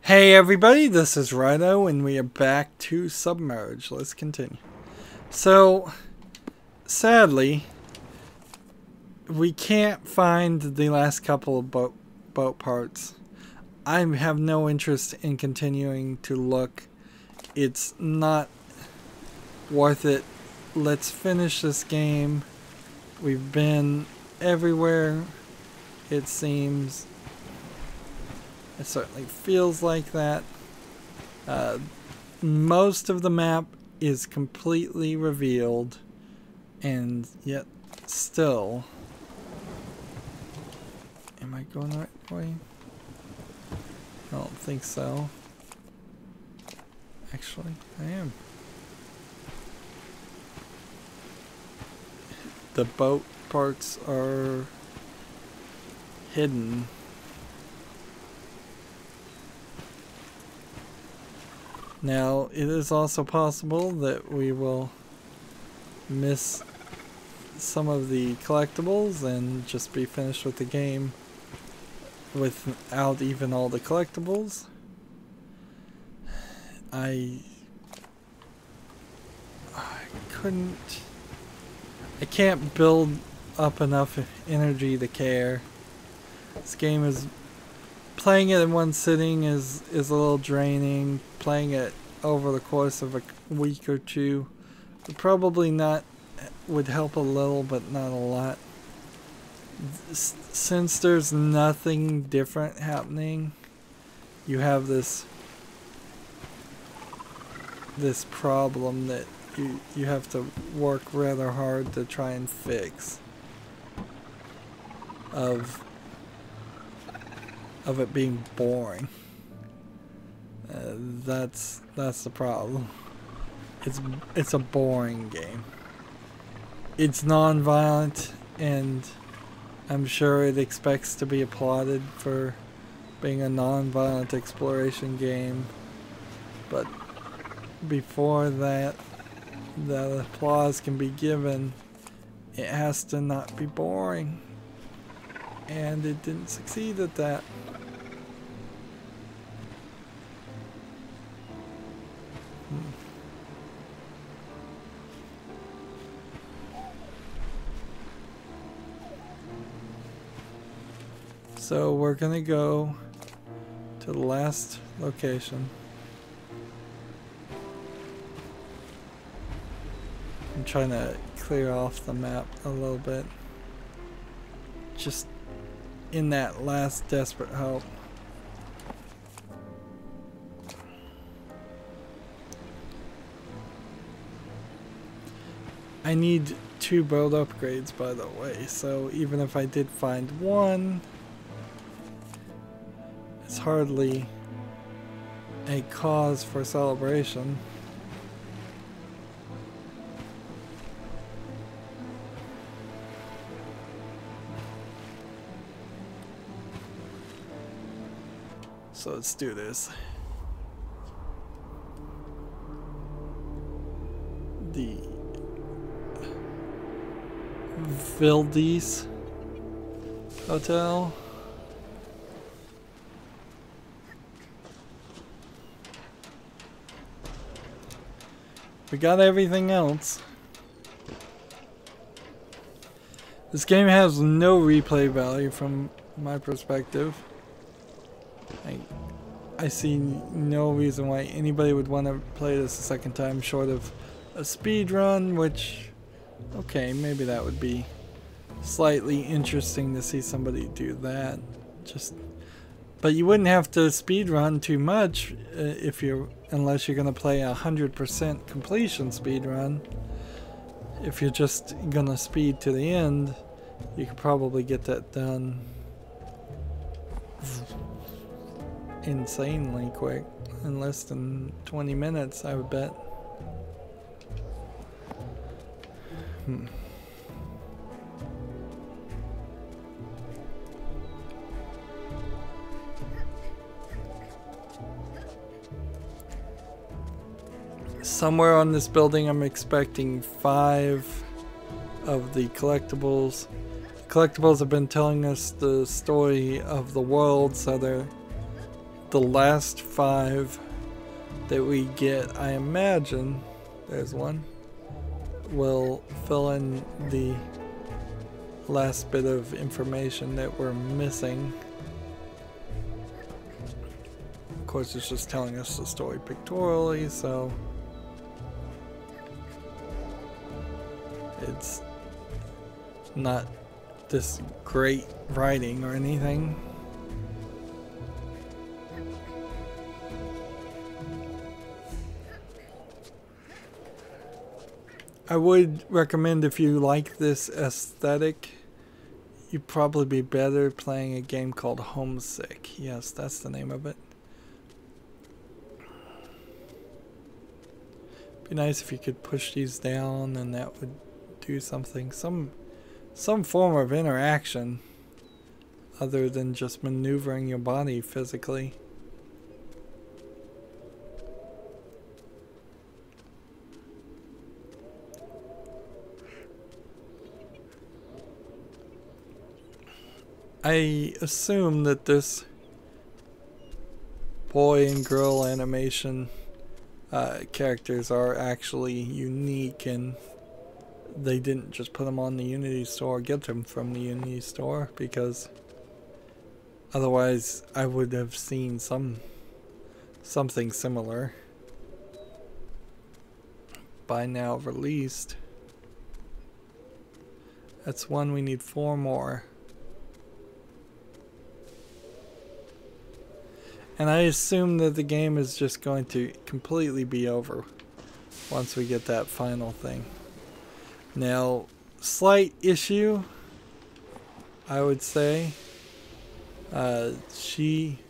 Hey everybody, this is Rydo and we are back to Submerged. Let's continue. So, sadly, we can't find the last couple of boat parts. I have no interest in continuing to look. It's not worth it. Let's finish this game. We've been everywhere, it seems. It certainly feels like that. Most of the map is completely revealed, and yet still... Am I going the right way? I don't think so. Actually, I am. The boat parts are hidden. Now, it is also possible that we will miss some of the collectibles and just be finished with the game without even all the collectibles. I can't build up enough energy to care. This game is... Playing it in one sitting is a little draining. Playing it over the course of a week or two would help a little, but not a lot. Since there's nothing different happening, you have this problem that you have to work rather hard to try and fix of it being boring. That's the problem. It's a boring game. It's non-violent, and I'm sure it expects to be applauded for being a non-violent exploration game. But before that, the applause can be given, it has to not be boring. And it didn't succeed at that. So we're gonna go to the last location. I'm trying to clear off the map a little bit, just in that last desperate hope. I need 2 boat upgrades, by the way, so even if I did find one, it's hardly a cause for celebration. So let's do this. The Valdez Hotel. We got everything else. This game has no replay value from my perspective. I see no reason why anybody would want to play this a second time short of a speed run, which, okay, maybe that would be slightly interesting to see somebody do that. But you wouldn't have to speed run too much unless you're going to play 100% completion speed run. If you're just going to speed to the end, you could probably get that done insanely quick, in less than 20 minutes, I would bet. Somewhere on this building I'm expecting 5 of the collectibles. Collectibles have been telling us the story of the world, so the last 5 that we get, I imagine, there's one, will fill in the last bit of information that we're missing. Of course, it's just telling us the story pictorially, so it's not this great writing or anything. I would recommend, if you like this aesthetic, you'd probably be better playing a game called Homesick. Yes, that's the name of it. Be nice if you could push these down and that would do something, some form of interaction other than just maneuvering your body physically. I assume that this boy and girl animation characters are actually unique, and they didn't just put them on the Unity store, get them from the Unity store, because otherwise I would have seen something similar by now released. That's one. We need 4 more. And I assume that the game is just going to completely be over once we get that final thing. Now, slight issue, I would say. She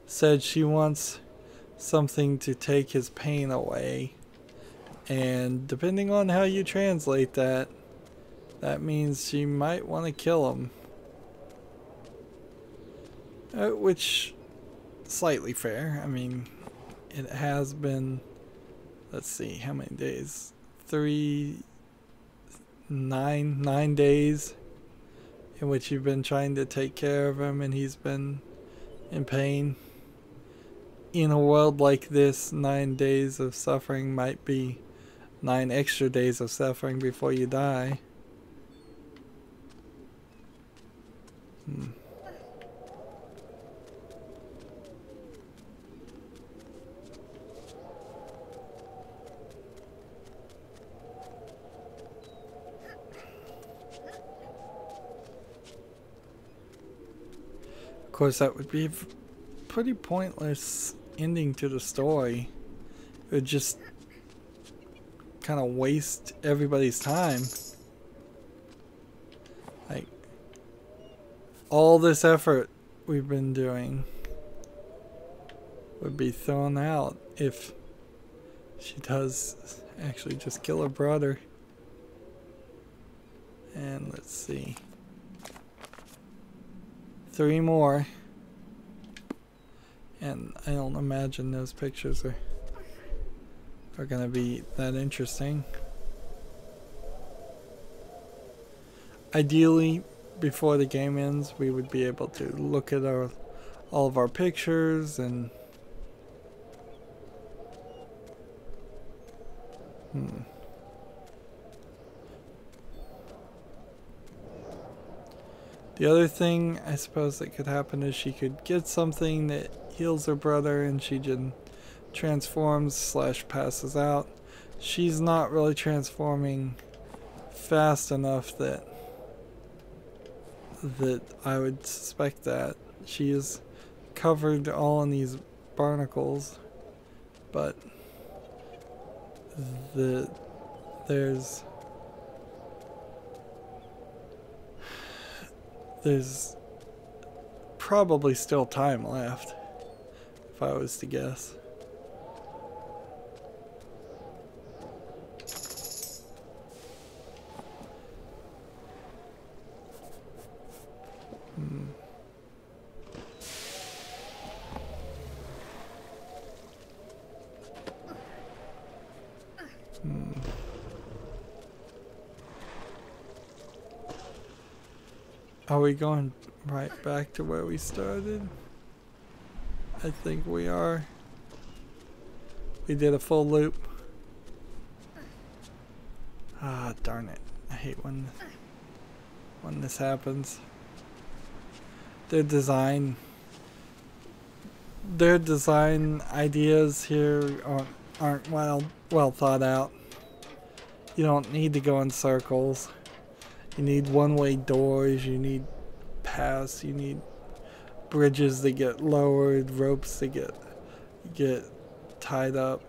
said she wants something to take his pain away. And depending on how you translate that, that means she might want to kill him. Which... slightly fair. I mean, it has been, let's see, how many days? 9 days in which you've been trying to take care of him and he's been in pain. In a world like this, 9 days of suffering might be 9 extra days of suffering before you die. Of course, that would be a pretty pointless ending to the story. It would just kind of waste everybody's time. Like, all this effort we've been doing would be thrown out if she does actually just kill her brother. And let's see. 3 more. And I don't imagine those pictures are gonna be that interesting. Ideally, before the game ends, we would be able to look at all of our pictures and The other thing I suppose that could happen is she could get something that heals her brother and she just transforms / passes out. She's not really transforming fast enough that I would suspect that. She is covered all in these barnacles, but there's probably still time left, if I was to guess. Are we going right back to where we started? I think we are. We did a full loop. Ah, darn it. I hate when this happens. Their design ideas here aren't well thought out. You don't need to go in circles. You need one-way doors, you need paths, you need bridges that get lowered, ropes that get tied up.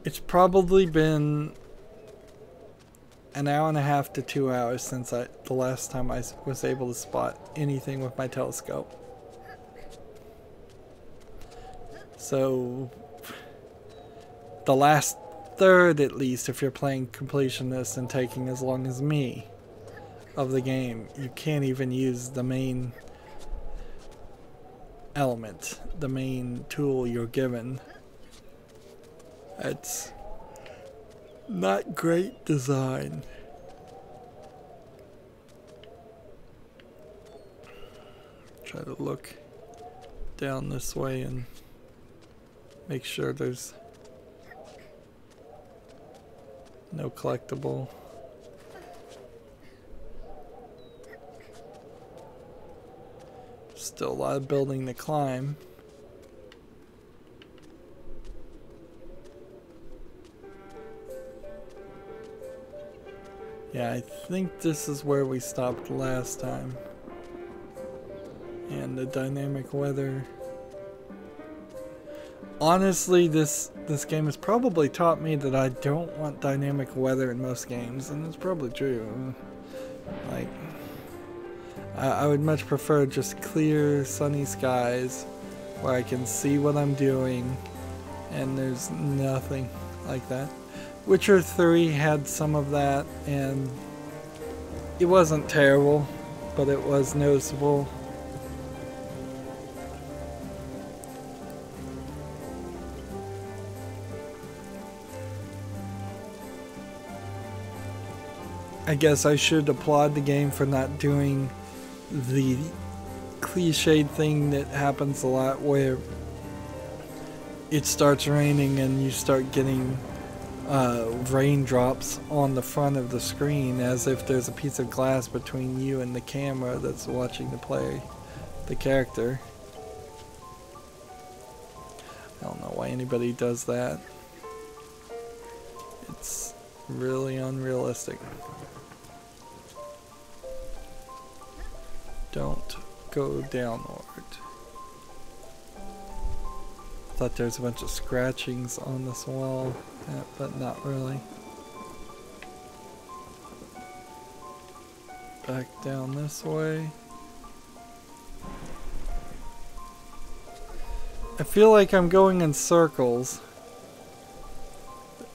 It's probably been an hour and a half to 2 hours since the last time I was able to spot anything with my telescope. So the last third, at least, if you're playing completionist and taking as long as me of the game, you can't even use the main element, the main tool you're given. It's not great design. Try to look down this way and make sure there's no collectible. Still a lot of building to climb. Yeah, I think this is where we stopped last time. And the dynamic weather. Honestly, this game has probably taught me that I don't want dynamic weather in most games, and it's probably true. Like, I would much prefer just clear, sunny skies where I can see what I'm doing, and there's nothing like that. Witcher 3 had some of that, and it wasn't terrible, but it was noticeable. I guess I should applaud the game for not doing the cliched thing that happens a lot where it starts raining and you start getting raindrops on the front of the screen as if there's a piece of glass between you and the camera that's watching the character. I don't know why anybody does that. It's really unrealistic. Don't go downward. Thought there's a bunch of scratchings on this wall, but not really. Back down this way. I feel like I'm going in circles.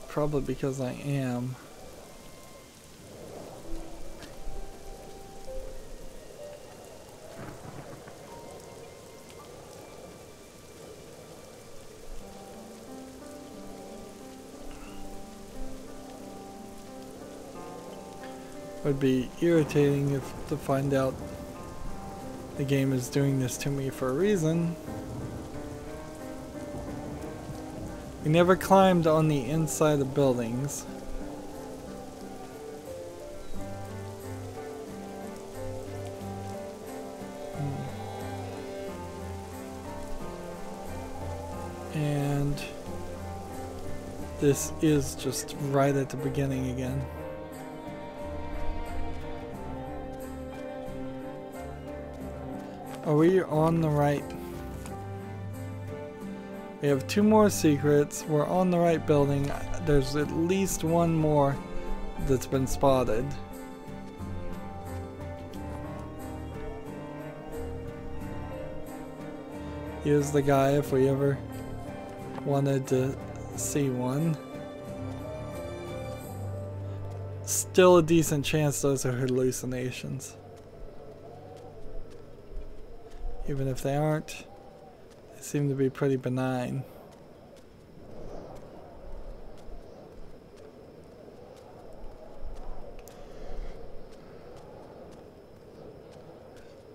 Probably because I am. Would be irritating to find out the game is doing this to me for a reason. We never climbed on the inside of buildings. And this is just right at the beginning again. Are we on the right? We have 2 more secrets. We're on the right building. There's at least one more that's been spotted. Here's the guy if we ever wanted to see one. Still a decent chance those are hallucinations. Even if they aren't, they seem to be pretty benign.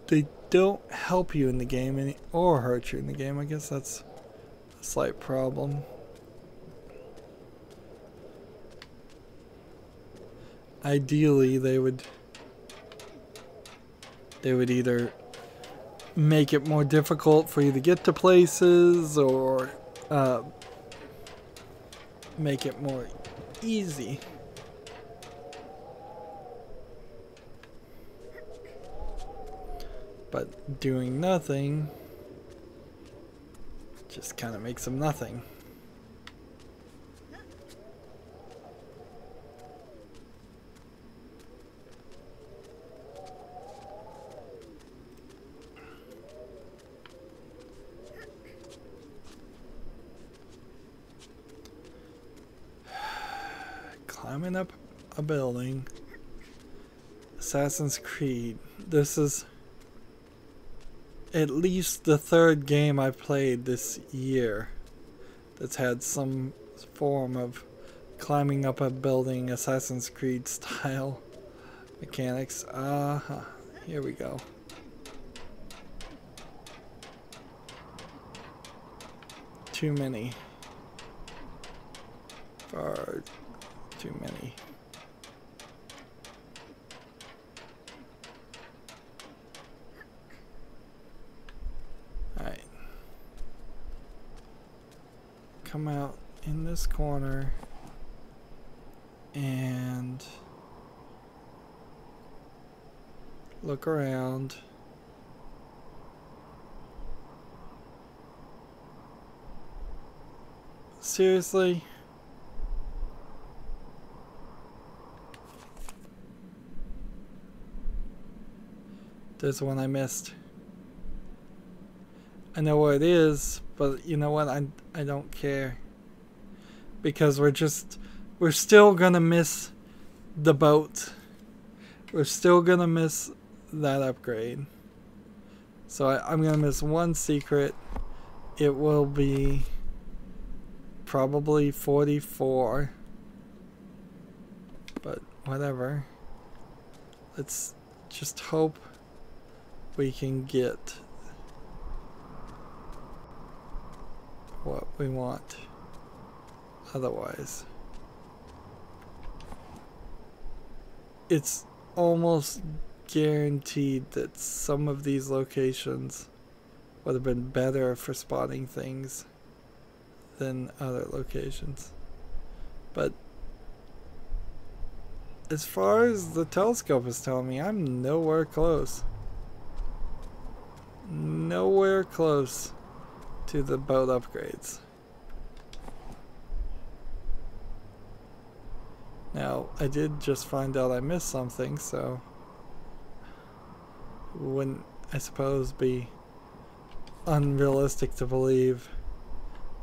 they don't help you in the game or hurt you in the game. I guess that's a slight problem. Ideally, they would either make it more difficult for you to get to places, or make it more easy. But doing nothing just kind of makes them nothing. Climbing up a building. Assassin's Creed. This is at least the third game I've played this year that's had some form of climbing up a building, Assassin's Creed style mechanics. Here we go. Too many. Far too many. Alright. Come out in this corner and look around. Seriously? There's one I missed. I know where it is, but you know what? I don't care. Because we're still gonna miss the boat. We're still gonna miss that upgrade. So I'm gonna miss one secret. It will be probably 44. But whatever. Let's just hope we can get what we want. Otherwise, it's almost guaranteed that some of these locations would have been better for spotting things than other locations. But as far as the telescope is telling me, I'm nowhere close. Nowhere close to the boat upgrades. Now, I did just find out I missed something, so it wouldn't, I suppose, be unrealistic to believe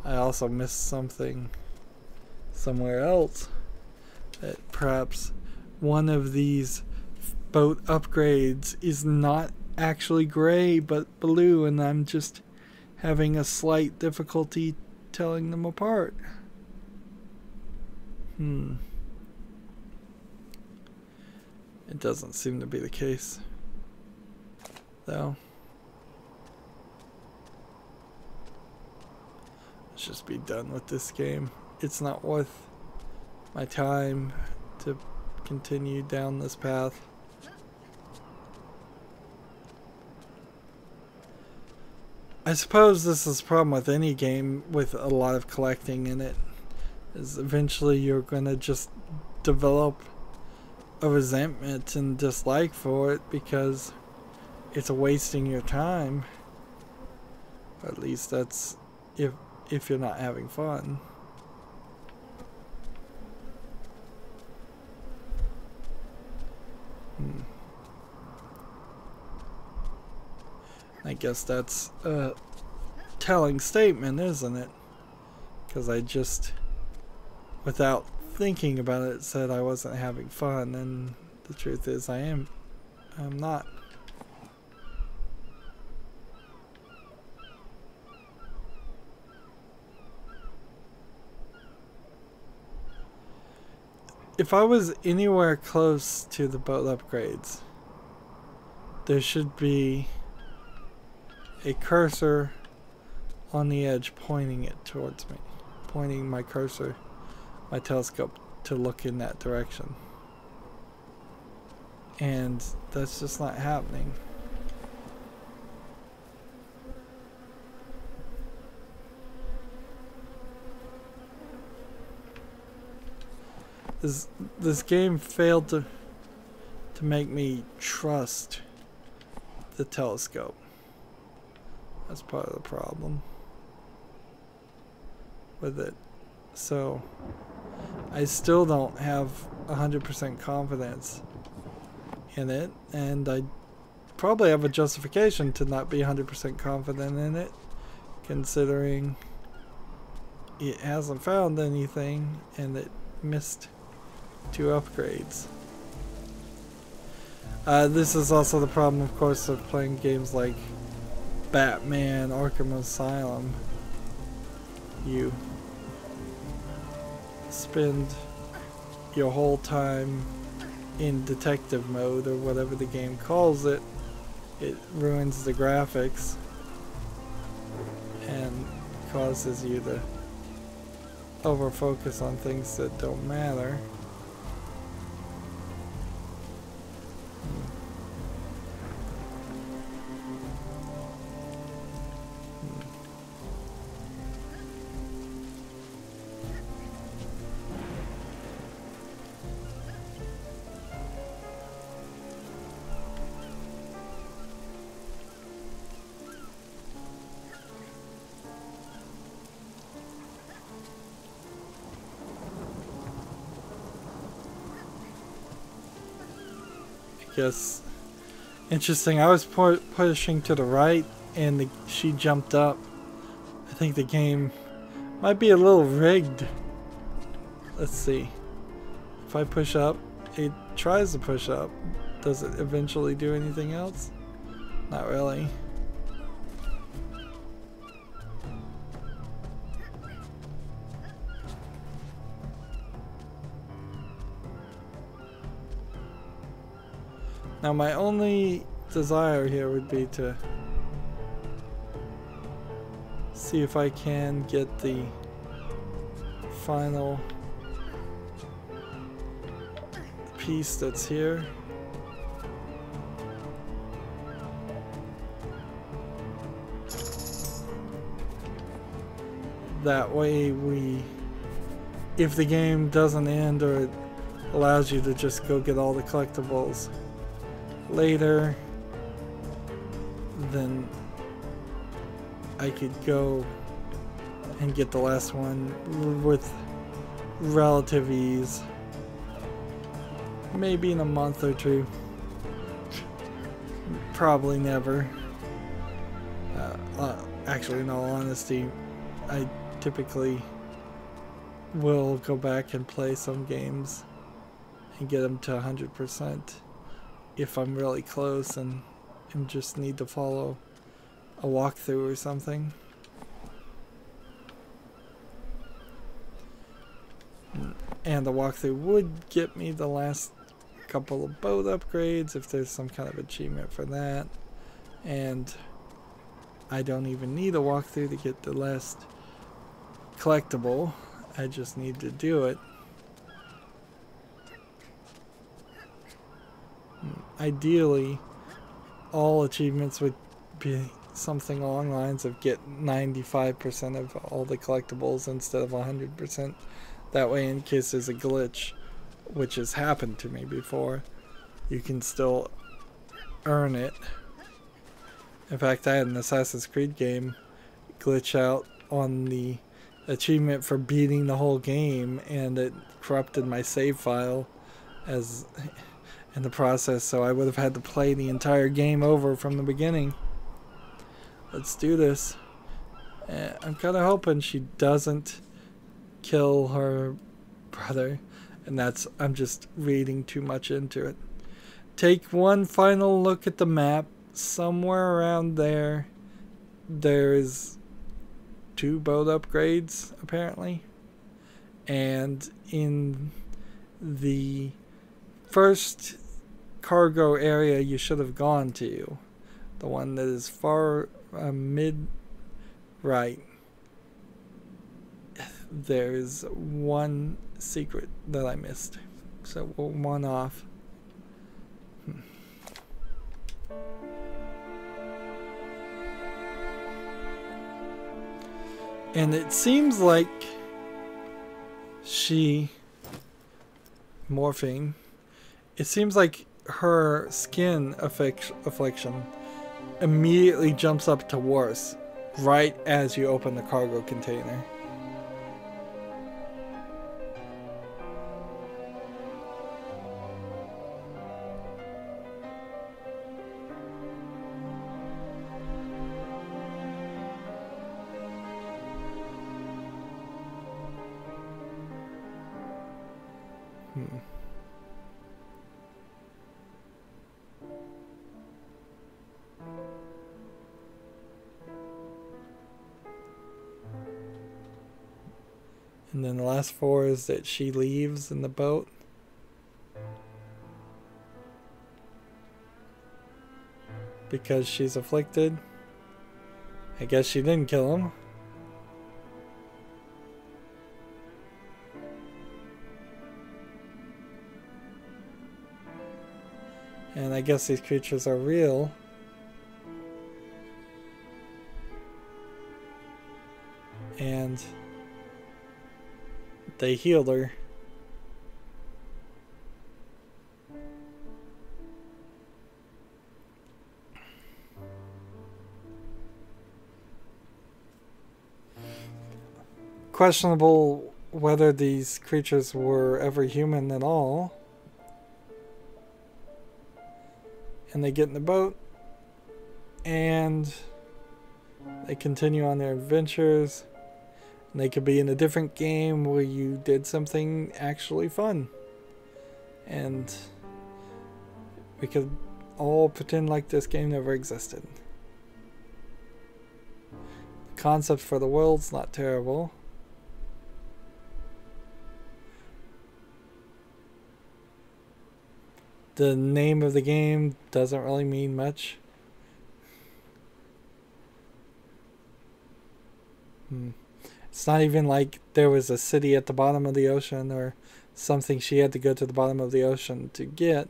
I also missed something somewhere else. That perhaps one of these boat upgrades is not actually gray but blue, and I'm just having a slight difficulty telling them apart. It doesn't seem to be the case, though. Let's just be done with this game. It's not worth my time to continue down this path. I suppose this is the problem with any game with a lot of collecting in it, is eventually you're gonna just develop a resentment and dislike for it because it's wasting your time. Or at least that's if you're not having fun. I guess that's a telling statement, isn't it? Because I just, without thinking about it, said I wasn't having fun, and the truth is I'm not. If I was anywhere close to the boat upgrades, there should be a cursor on the edge pointing it towards me. Pointing my cursor, my telescope, to look in that direction. And that's just not happening. This game failed to make me trust the telescope. That's part of the problem with it. So I still don't have 100% confidence in it, and I probably have a justification to not be 100% confident in it, considering it hasn't found anything and it missed 2 upgrades. This is also the problem, of course, of playing games like Batman Arkham Asylum. You spend your whole time in detective mode, or whatever the game calls it. It ruins the graphics and causes you to over-focus on things that don't matter. Guess interesting. I was pushing to the right, and she jumped up. I think the game might be a little rigged. Let's see. If I push up, it tries to push up. Does it eventually do anything else? Not really. Now my only desire here would be to see if I can get the final piece that's here. That way if the game doesn't end, or it allows you to just go get all the collectibles later, then I could go and get the last one with relative ease. Maybe in a month or 2. Probably never. Actually, in all honesty, I typically will go back and play some games and get them to 100%. If I'm really close and just need to follow a walkthrough or something. And the walkthrough would get me the last couple of boat upgrades if there's some kind of achievement for that. And I don't even need a walkthrough to get the last collectible. I just need to do it. Ideally, all achievements would be something along the lines of get 95% of all the collectibles instead of 100%. That way, in case there's a glitch, which has happened to me before, you can still earn it. In fact, I had an Assassin's Creed game glitch out on the achievement for beating the whole game, and it corrupted my save file as in the process, so I would have had to play the entire game over from the beginning. Let's do this. I'm kind of hoping she doesn't kill her brother, and I'm just reading too much into it. Take one final look at the map. Somewhere around there, there's 2 boat upgrades, apparently. And in the first cargo area you should have gone to. The one that is far mid right. There's one secret that I missed. So we'll one off. And it seems like she morphing. It seems like her skin affliction immediately jumps up to worse right as you open the cargo container. And then the last four is that she leaves in the boat. Because she's afflicted. I guess she didn't kill him. And I guess these creatures are real. And they healed her. Questionable whether these creatures were ever human at all. And they get in the boat and they continue on their adventures. And they could be in a different game where you did something actually fun. And we could all pretend like this game never existed. The concept for the world's not terrible. The name of the game doesn't really mean much. It's not even like there was a city at the bottom of the ocean or something she had to go to the bottom of the ocean to get.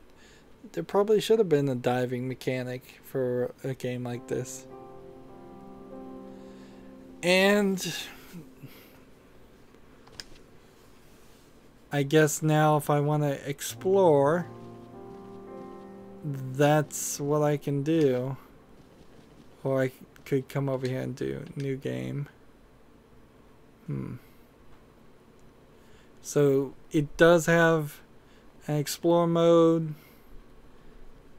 There probably should have been a diving mechanic for a game like this. And I guess now if I want to explore, that's what I can do. Or I could come over here and do new game. So it does have an explore mode.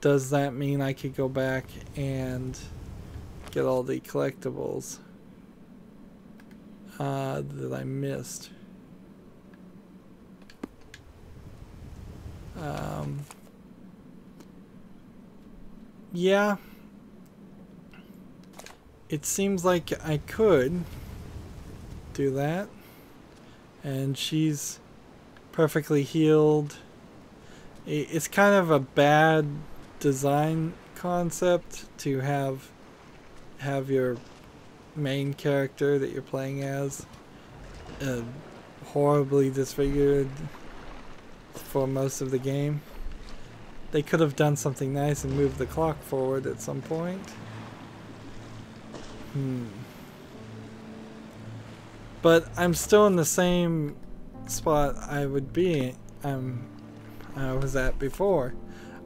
Does that mean I could go back and get all the collectibles that I missed? Yeah. It seems like I could do that. And she's perfectly healed. It's kind of a bad design concept to have your main character that you're playing as horribly disfigured for most of the game. They could have done something nice and moved the clock forward at some point. But I'm still in the same spot I would be I was at before.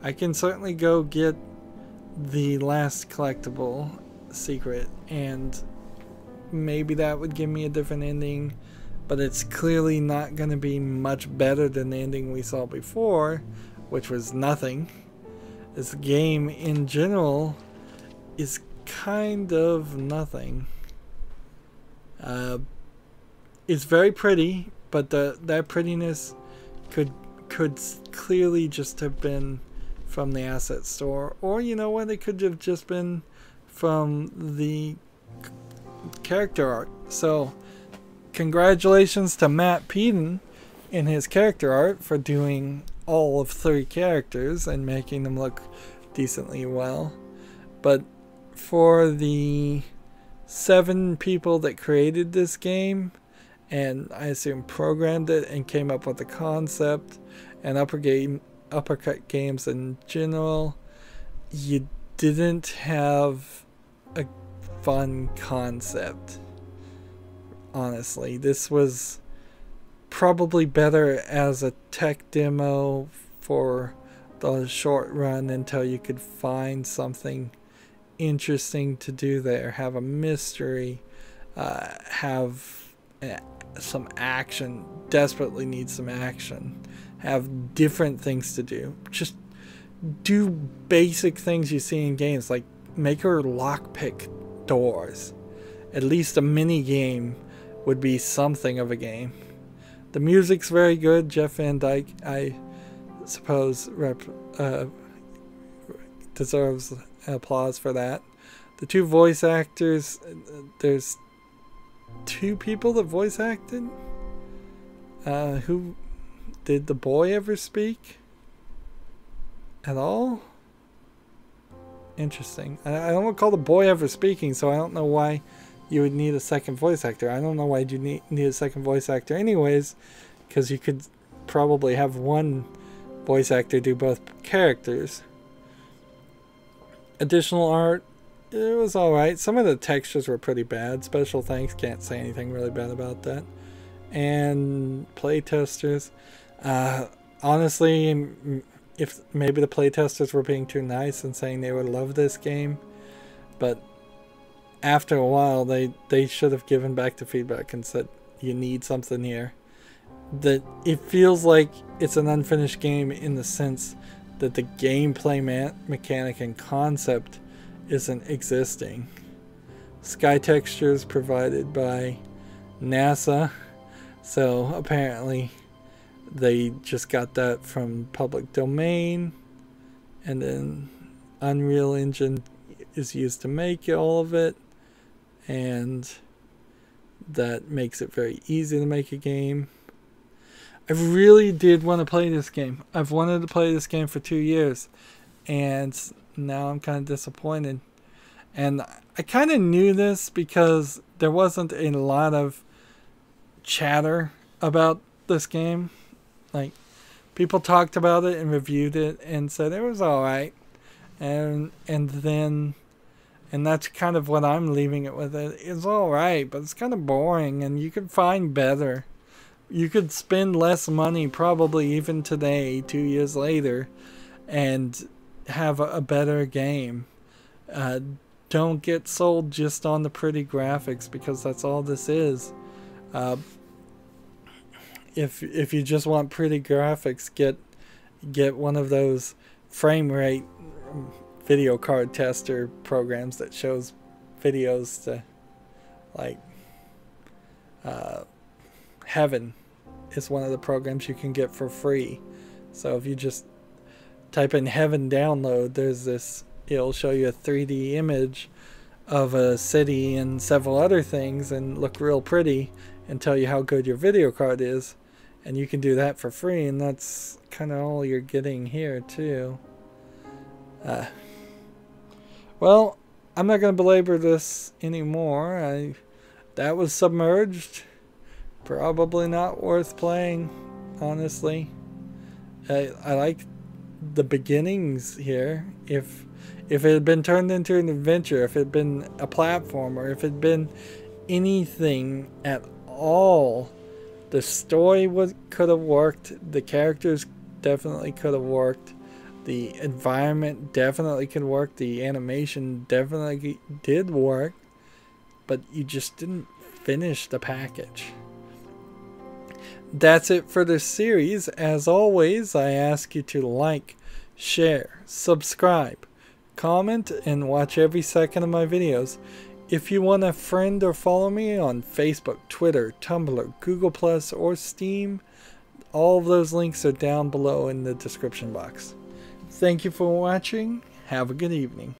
I can certainly go get the last collectible secret and maybe that would give me a different ending, but it's clearly not going to be much better than the ending we saw before, which was nothing. This game in general is kind of nothing. It's very pretty, but that prettiness could clearly just have been from the asset store, or you know what, it could have just been from the character art. So congratulations to Matt Peden in his character art for doing all of 3 characters and making them look decently well. But for the 7 people that created this game, and I assume programmed it and came up with the concept, and uppercut games in general, you didn't have a fun concept. Honestly, this was probably better as a tech demo for the short run until you could find something interesting to do there. Have a mystery, have some action, desperately need some action, have different things to do. Just do basic things you see in games, like make her lockpick doors. At least a mini game would be something of a game. The music's very good. Jeff Van Dyke, I suppose, deserves applause for that. The 2 voice actors, there's 2 people that voice acted. Who did the boy ever speak at all? Interesting. I don't recall the boy ever speaking, so I don't know why you would need a second voice actor. I don't know why you need a second voice actor anyways, because you could probably have one voice actor do both characters. Additional art, it was alright. Some of the textures were pretty bad. Special thanks, can't say anything really bad about that. And playtesters, honestly, if maybe the playtesters were being too nice and saying they would love this game, but after a while they should have given back the feedback and said, you need something here. That it feels like it's an unfinished game in the sense that the gameplay mechanic and concept isn't existing. Sky textures provided by NASA, so apparently they just got that from public domain, and then Unreal Engine is used to make all of it, and that makes it very easy to make a game. I really did want to play this game. I've wanted to play this game for 2 years, and now I'm kind of disappointed. And I kind of knew this because there wasn't a lot of chatter about this game. Like, people talked about it and reviewed it and said it was alright. And that's kind of what I'm leaving it with. It's alright, but it's kind of boring, and you could find better. You could spend less money, probably even today, 2 years later, and have a better game. Don't get sold just on the pretty graphics, because that's all this is. If you just want pretty graphics, get one of those frame rate video card tester programs that shows videos to, like, Heaven is one of the programs you can get for free. So if you just type in Heaven download, there's this, it'll show you a 3D image of a city and several other things and look real pretty and tell you how good your video card is. And you can do that for free, and that's kind of all you're getting here too. Well, I'm not going to belabor this anymore. That was Submerged. Probably not worth playing, honestly. I like the beginnings here. If it had been turned into an adventure, if it had been a platformer, if it had been anything at all, the story could have worked. The characters definitely could have worked. The environment definitely could work. The animation definitely did work. But you just didn't finish the package. That's it for this series. As always, I ask you to like, share, subscribe, comment, and watch every second of my videos. If you want to friend or follow me on Facebook, Twitter, Tumblr, Google+, or Steam, all of those links are down below in the description box. Thank you for watching. Have a good evening.